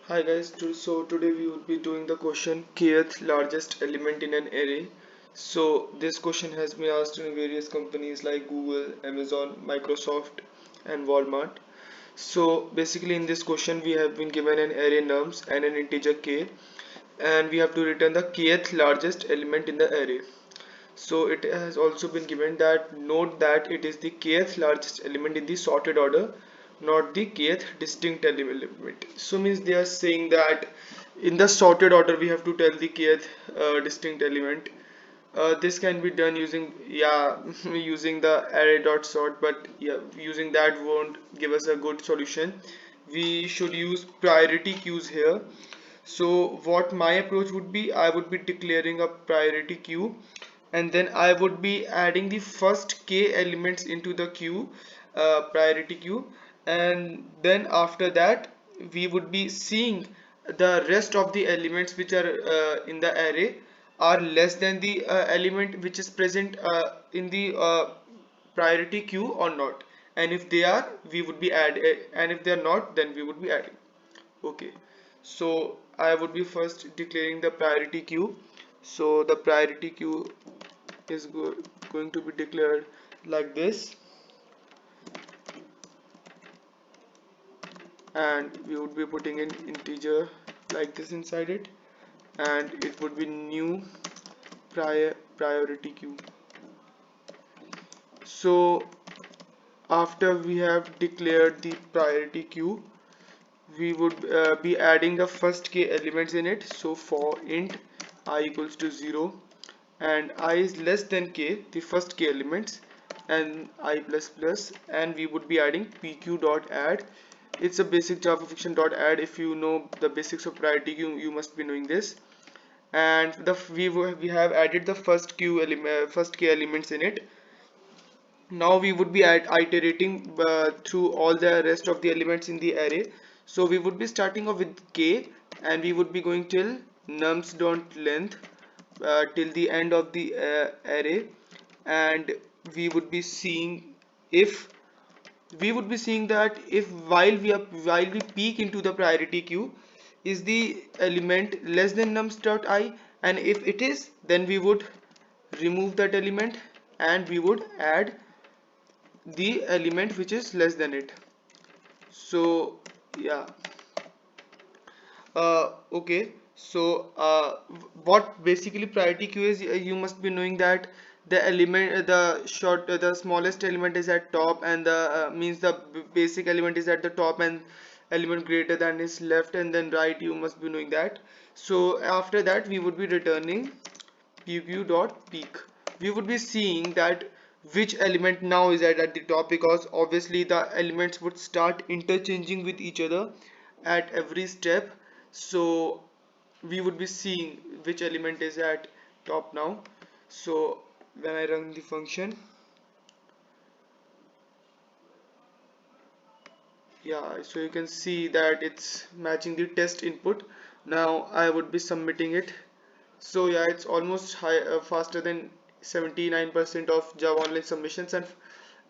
Hi guys, so today we will be doing the question kth largest element in an array. So this question has been asked in various companies like Google, Amazon, Microsoft and Walmart. So basically in this question we have been given an array nums and an integer k, and we have to return the kth largest element in the array. So it has also been given that note that it is the kth largest element in the sorted order, not the kth distinct element. So means they are saying that in the sorted order we have to tell the kth distinct element. This can be done using using the array dot sort, but yeah, using that won't give us a good solution. We should use priority queues here. So what my approach would be, I would be declaring a priority queue, and then I would be adding the first k elements into the queue, priority queue, and then after that we would be seeing the rest of the elements which are in the array are less than the element which is present in the priority queue or not, and if they are we would be add and if they are not then we would be adding. Okay, so I would be first declaring the priority queue. So the priority queue is going to be declared like this, and we would be putting in integer like this inside it, and it would be new priority queue. So after we have declared the priority queue, we would be adding the first k elements in it. So for int I equals to 0 and I is less than k, the first k elements, and I plus plus, and we would be adding pq dot add. It's a basic Java function dot add. If you know the basics of priority queue, you must be knowing this. And we have added the first first k elements in it. Now we would be iterating through all the rest of the elements in the array. So we would be starting off with k, and we would be going till nums dot length till the end of the array, and we would be seeing if we would be seeing that if while we peek into the priority queue, is the element less than nums dot I, and if it is, then we would remove that element and we would add the element which is less than it. So yeah, okay. So what basically priority queue is, you must be knowing that the element the smallest element is at top, and the means the basic element is at the top, and element greater than is left, and then right, you must be knowing that. So after that we would be returning peek. We would be seeing that which element now is at the top, because obviously the elements would start interchanging with each other at every step. So we would be seeing which element is at top now. So when I run the function, yeah, so you can see that it's matching the test input. Now I would be submitting it. So yeah, it's almost faster than 79% of Java Online submissions, and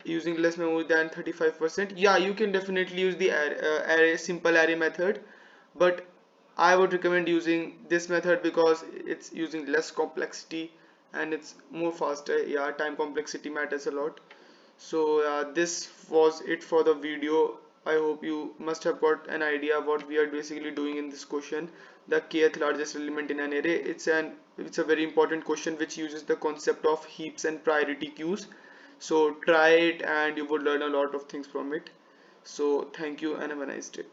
using less memory than 35%. Yeah, you can definitely use the array simple array method, but I would recommend using this method because it's using less complexity and it's more faster. Yeah, time complexity matters a lot. So this was it for the video. I hope you must have got an idea what we are basically doing in this question. The kth largest element in an array. It's a very important question which uses the concept of heaps and priority queues. So try it and you would learn a lot of things from it. So thank you and have a nice day.